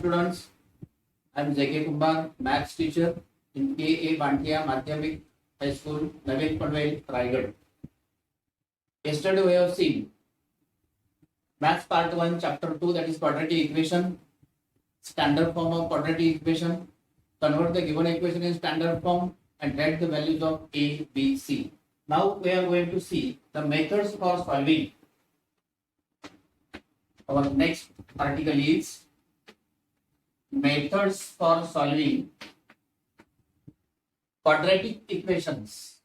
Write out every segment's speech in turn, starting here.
students, I am J.K. Kumar, maths teacher in K.A. Bantia Madhyamik High School, Navin Panvel, Raigad. Yesterday we have seen maths part 1, chapter 2, that is quadratic equation, standard form of quadratic equation, convert the given equation in standard form and write the values of A, B, C. Now we are going to see the methods for solving. Our next article is methods for solving quadratic equations.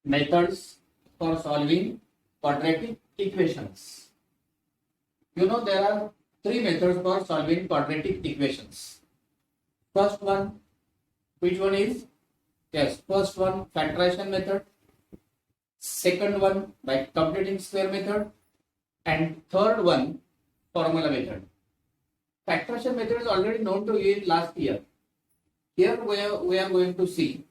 Methods for solving quadratic equations. You know there are three methods for solving quadratic equations. First one, which one is? Yes, first one factorization method. Second one by completing square method. And third one formula method. Factorization method is already known to you in last year. Here we are going to see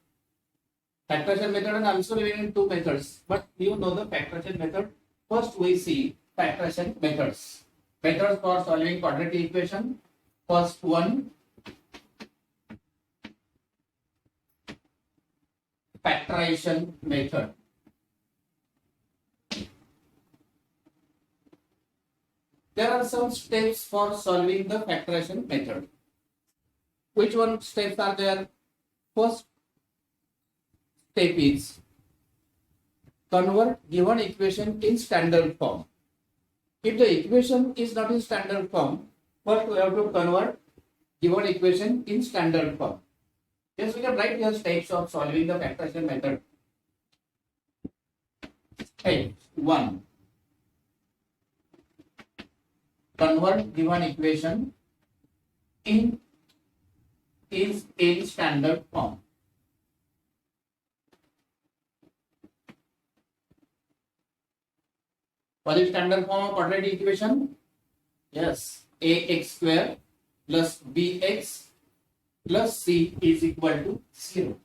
factorization method and also in two methods. But you know the factorization method. First we see factorization methods. Methods for solving quadratic equation. First one, factorization method. There are some steps for solving the factorization method. Which one steps are there? First step is convert given equation in standard form. If the equation is not in standard form, first we have to convert given equation in standard form. Yes, we can write here steps of solving the factorization method. Step 1. Convert given equation in standard form. What is standard form of quadratic equation? Yes, ax square plus bx plus c is equal to 0.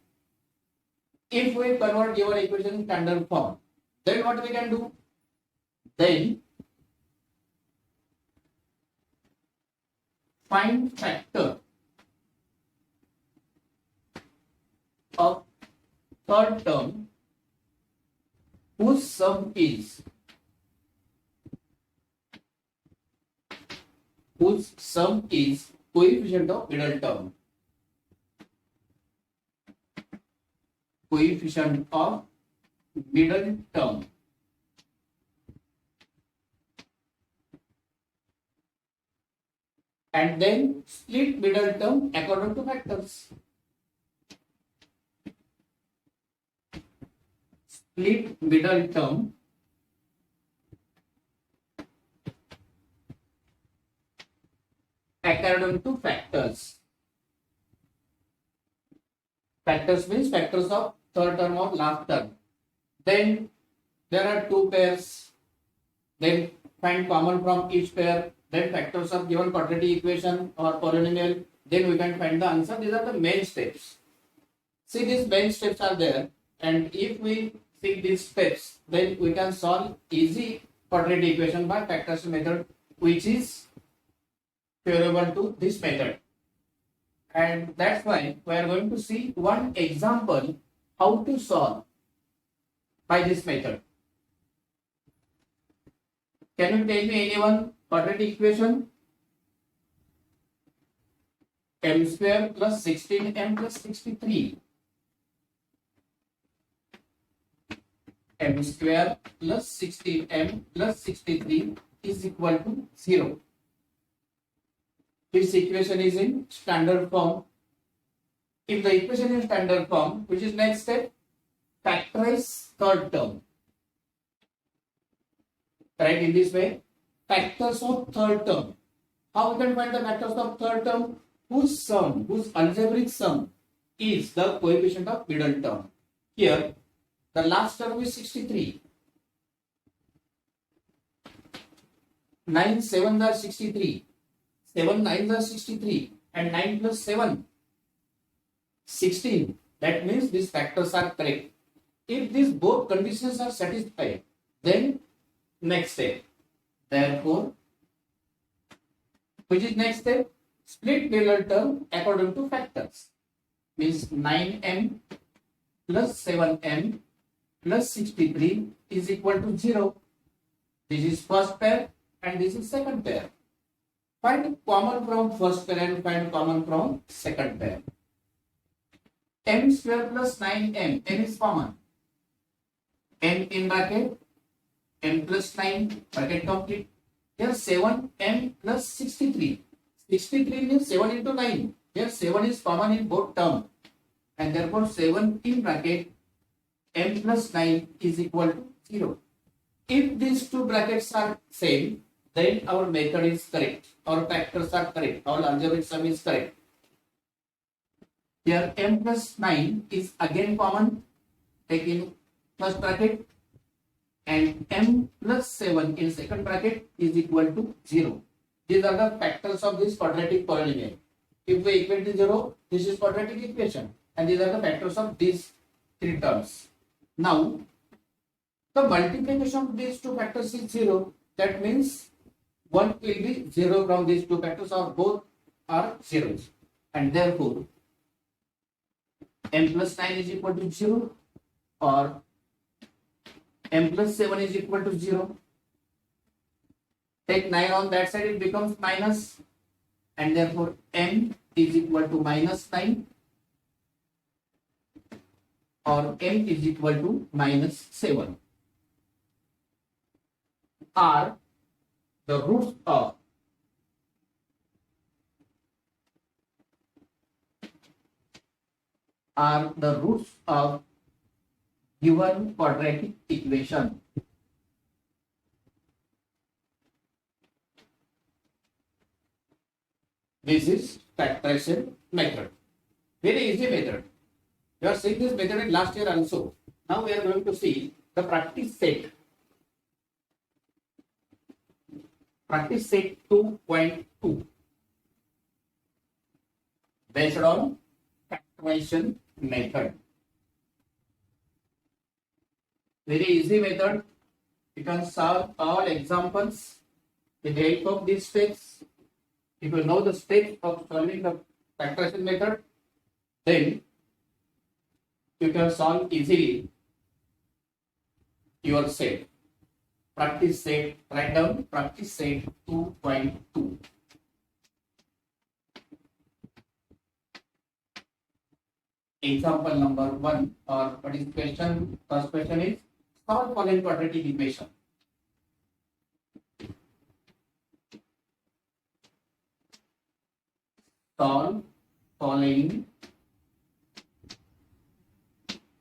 If we convert given equation in standard form, then what we can do? Then find factor of third term whose sum is coefficient of middle term. Coefficient of middle term. And then split middle term according to factors. Split middle term according to factors. Factors means factors of third term or last term. Then there are two pairs. Then find common from each pair. Then factors of given quadratic equation or polynomial. Then we can find the answer. These are the main steps. See, these main steps are there. And if we see these steps, then we can solve easy quadratic equation by factorization method, which is favorable to this method. And that's why we are going to see one example how to solve by this method. Can you tell me anyone quadratic equation? M square plus 16m plus 63. M square plus 16m plus 63 is equal to 0. This equation is in standard form. If the equation is standard form, which is next step? Factorize third term. Right, in this way, factors of third term. How we can find the factors of third term? Whose algebraic sum is the coefficient of middle term. Here, the last term is 63. 9 7s are 63. 7 9s are 63. And 9 plus 7, 16. That means these factors are correct. If these both conditions are satisfied, then next step. Therefore, which is next step? Split parallel term according to factors. Means 9m plus 7m plus 63 is equal to 0. This is first pair and this is second pair. Find common from first pair and find common from second pair. M square plus 9m, m is common. M in bracket, m plus 9, bracket complete. Here 7m plus 63. 63 means 7 into 9. Here 7 is common in both terms. And therefore 7 in bracket m plus 9 is equal to 0. If these two brackets are same, then our method is correct. Our factors are correct. Our algebraic sum is correct. Here m plus 9 is again common. Take in first bracket. And m plus 7 in second bracket is equal to 0. These are the factors of this quadratic polynomial. If we equate to 0, this is quadratic equation. And these are the factors of these three terms. Now, the multiplication of these two factors is 0. That means one will be 0 from these two factors, or both are zeros. And therefore, m plus 9 is equal to 0, or m plus 7 is equal to 0. Take 9 on that side, it becomes minus, and therefore m is equal to minus 9, or m is equal to minus 7. Are the roots of given quadratic equation. This is factorization method. Very easy method. You are seeing this method in last year also. Now we are going to see the practice set. Practice set 2.2 based on factorization method. Very easy method. You can solve all examples with the help of these steps. If you know the steps of solving the factorization method, then you can solve easily your set. Practice set, write down practice set 2.2. Example number 1, or what is question? First question is solve following quadratic equation. Solve following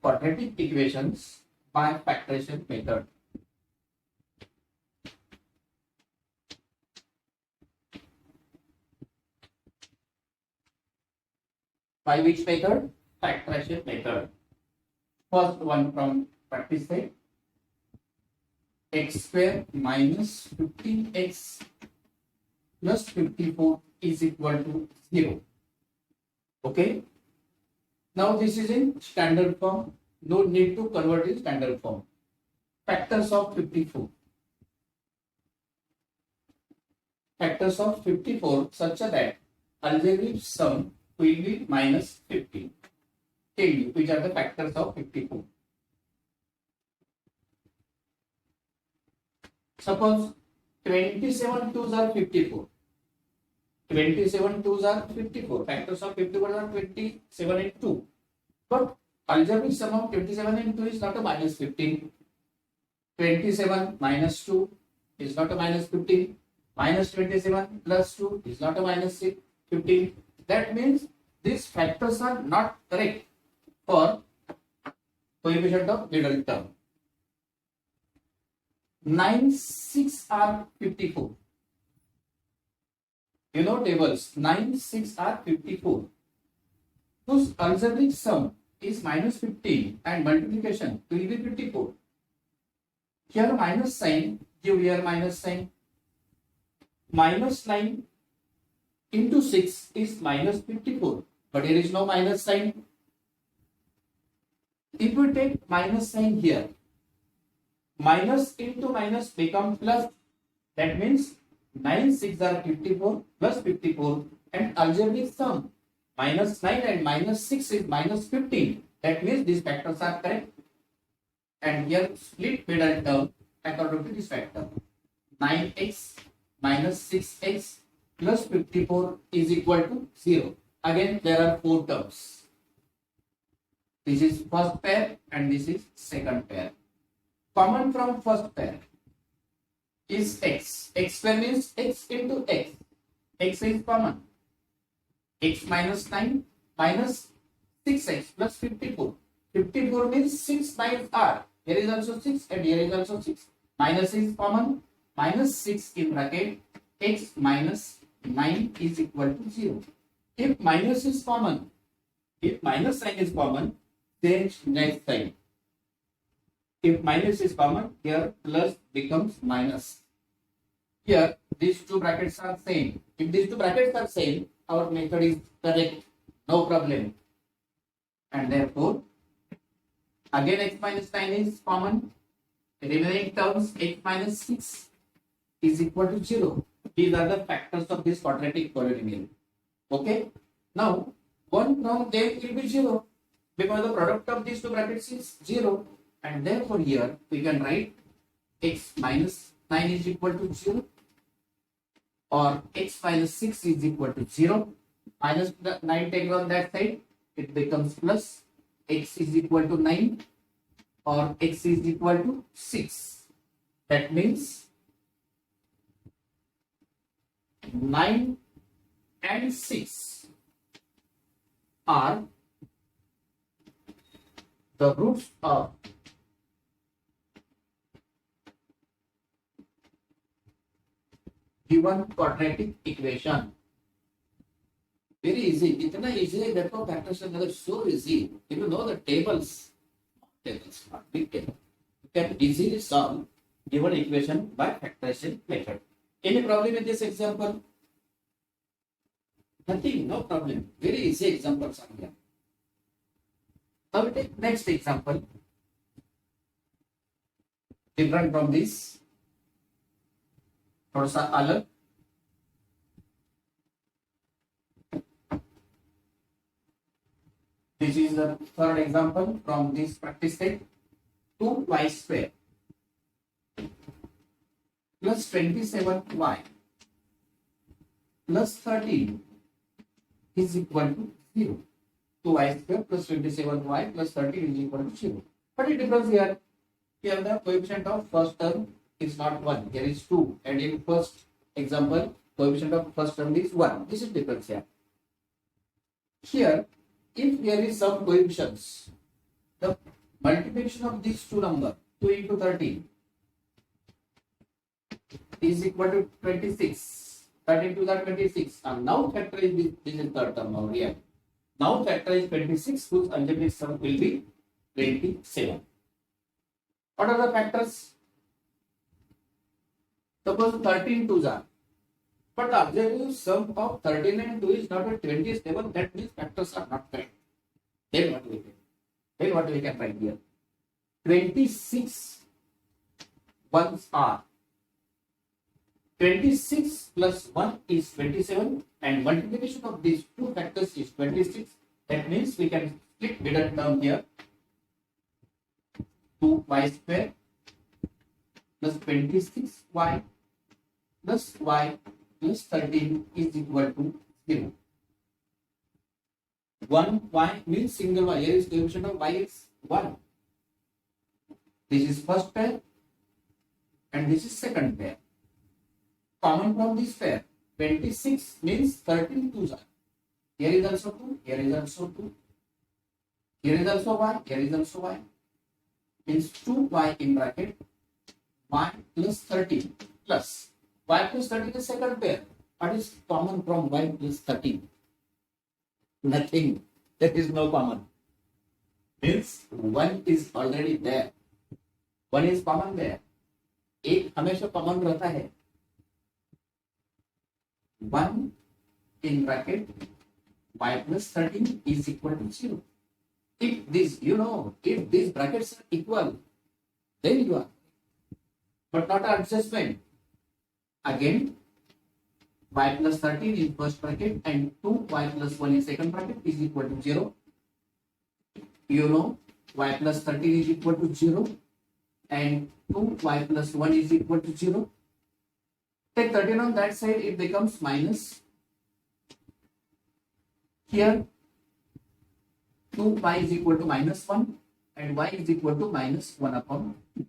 quadratic equations by factorization method. By which method? Factorization method. First one from practice set. X square minus 15x plus 54 is equal to 0. Okay. Now this is in standard form. No need to convert in standard form. Factors of 54. Factors of 54 such that algebraic sum will be minus 15. Tell you which are the factors of 54. Suppose 27 twos are 54. 27 twos are 54. Factors of 54 are 27 and 2. But algebraic sum of 27 and 2 is not a minus 15. 27 minus 2 is not a minus 15. Minus 27 plus 2 is not a minus 15. That means these factors are not correct for coefficient of middle term. 9, 6 are 54. You know tables. 9, 6 are 54. Whose algebraic sum is minus 15 and multiplication will be 54. Here minus sign, give here minus sign. Minus 9 into 6 is minus 54. But here is no minus sign. if we take minus sign here, minus into minus become plus. That means 9 6 are 54 plus 54 and algebraic sum minus 9 and minus 6 is minus 15. That means these factors are correct. And here split middle term according to this factor. 9x minus 6x plus 54 is equal to 0. Again, there are 4 terms. This is first pair and this is second pair. Common from first pair is x. X square means x into x. X is common. X minus 9 minus 6x plus 54. 54 means 6 9 are. Here is also 6 and here is also 6. Minus is common. Minus 6 in bracket x minus 9 is equal to 0. If minus is common, if minus sign is common, change next sign. If minus is common, here plus becomes minus. Here these two brackets are same. If these two brackets are same, our method is correct. No problem. And therefore, again x minus 9 is common. Remaining terms x minus 6 is equal to 0. These are the factors of this quadratic polynomial. Okay. Now, one from them will be 0 because the product of these two brackets is 0. And therefore, here we can write x minus 9 is equal to 0 or x minus 6 is equal to 0. Minus the 9 taken on that side, it becomes plus. X is equal to 9 or x is equal to 6. That means 9 and 6 are the roots of given quadratic equation. Very easy. इतना easy है देखो factors are so easy. If you know the tables, not big table, you can easily solve given equation by factorization method. Any problem with this example? Nothing, no problem. Very easy examples are here. Now we take next example. Different from this. थोड़ा सा अलग. This is the third example from this practice set. 2y square plus 27y plus 13 is equal to 0. 2y square plus 27y plus 13 is equal to 0. What is the difference here? Here the coefficient of first term is not 1. Here is 2. And in first example, coefficient of first term is 1. This is difference here. Here, if there is some coefficients, the multiplication of these two numbers, 2 into 13, is equal to 26. 13 to the 26. And now factorize this is third term over here. Now factorize 26, whose algebraic sum will be 27. What are the factors? Suppose 13 twos are. But the algebraic sum of 13 and 2 is not a 27. That means factors are not correct. Then what we can write here? 26 ones are. 26 plus 1 is 27 and multiplication of these two factors is 26. That means we can split middle term here. 2y square plus 26y plus y plus 13 is equal to 0. 1y means single y. Here is coefficient of y is 1. This is first pair and this is second pair. Common from this pair, 26 means 13 twos are. Here is also 2, here is also 2. Here is also y, here is also y. Means 2y in bracket, y plus 13 plus y plus 13 is second pair. What is common from y plus 13? Nothing. There is no common. Means 1 is already there. 1 is common there. 1 हमेशा common रहता है. 1 in bracket y plus 13 is equal to 0. If this, if these brackets are equal, then you are, but not an adjustment. Again, y plus 13 in first bracket and 2y plus 1 in second bracket is equal to 0. Y plus 13 is equal to 0 and 2y plus 1 is equal to 0. Take 13 on that side, it becomes minus. Here 2y is equal to minus 1 and y is equal to minus 1 upon 2.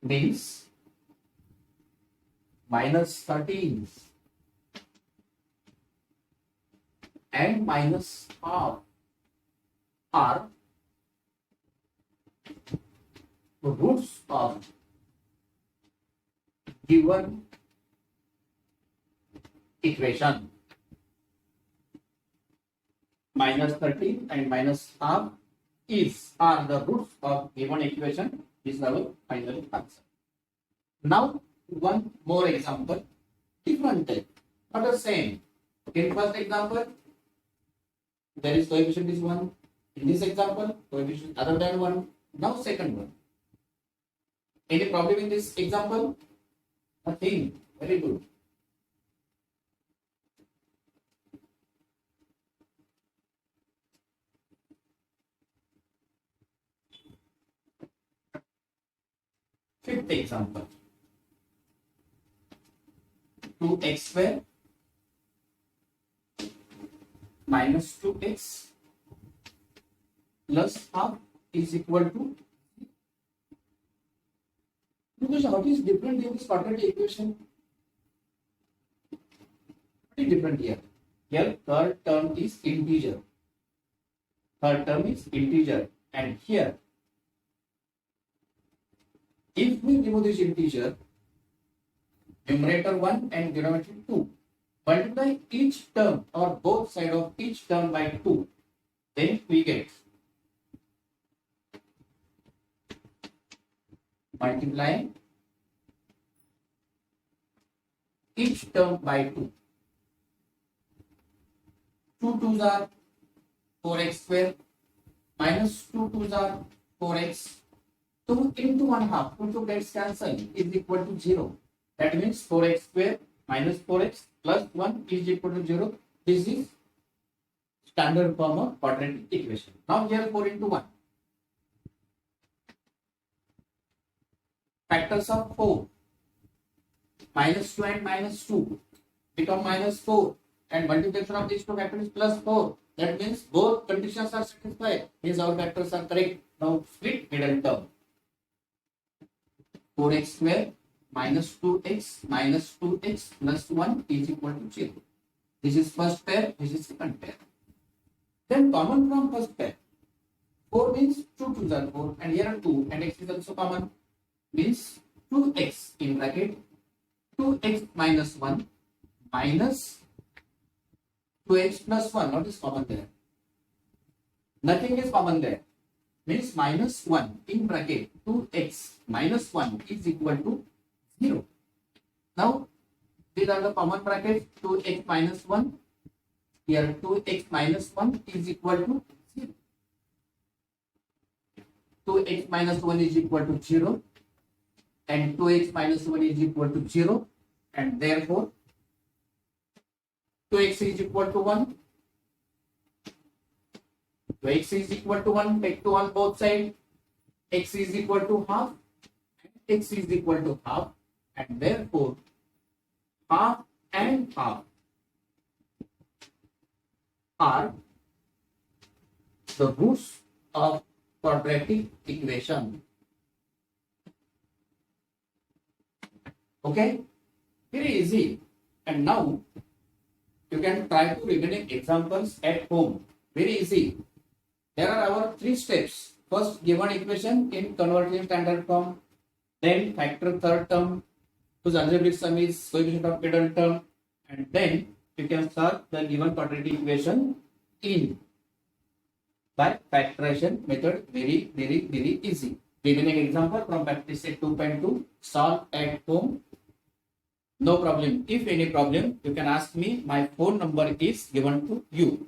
Means minus 13 and minus half are the roots of given equation. Minus 13 and minus half are the roots of given equation. This is our final answer. Now one more example, different type, not the same. In first example, there is coefficient is 1. In this example, coefficient other than 1. Now second one. Any problem in this example? Nothing. Very good. Fifth example. 2x square minus 2x plus half is equal to. Because what is different in this quadratic equation? What is different here? Here third term is integer. Third term is integer, and here if we remove this integer, numerator 1 and denominator 2, multiply each term or both sides of each term by 2, then we get multiply each term by 2. 2 2s are 4x square minus 2 2s are 4x. 2 into 1 half, 2 gets cancelled, is equal to 0. That means 4x square minus 4x plus 1 is equal to 0. This is standard form of quadratic equation. Now here 4 into 1. Factors of 4. Minus 2 and minus 2 become minus 4. And multiplication of these two factors is plus 4. That means both conditions are satisfied. Hence our factors are correct. Now split middle term. 4x square minus 2x minus 2x plus 1 is equal to 0. This is first pair, this is second pair. Then common from first pair. 4 means 2 2s are 4 and here are 2 and x is also common. Means 2x in bracket 2x minus 1 minus 2x plus 1. What is common there? Nothing is common there. Means minus 1 in bracket 2x minus 1 is equal to 0. Now these are the common brackets. 2x minus 1, here 2x minus 1 is equal to 0. 2x minus 1 is equal to 0 and 2x minus 1 is equal to 0, and therefore 2x is equal to 1. 2x is equal to 1, take 2 on both sides, x is equal to half, and x is equal to half, and therefore half and half are the roots of quadratic equation. Okay, very easy. And now you can try to remaining examples at home. Very easy. There are our 3 steps. First, given equation in converting standard form, then factor third term whose algebraic sum is coefficient of middle term, and then you can solve the given quadratic equation in by factorization method. Very, very, very easy. Remaining example from practice set 2.2, solve at home. No problem. If any problem, you can ask me. My phone number is given to you.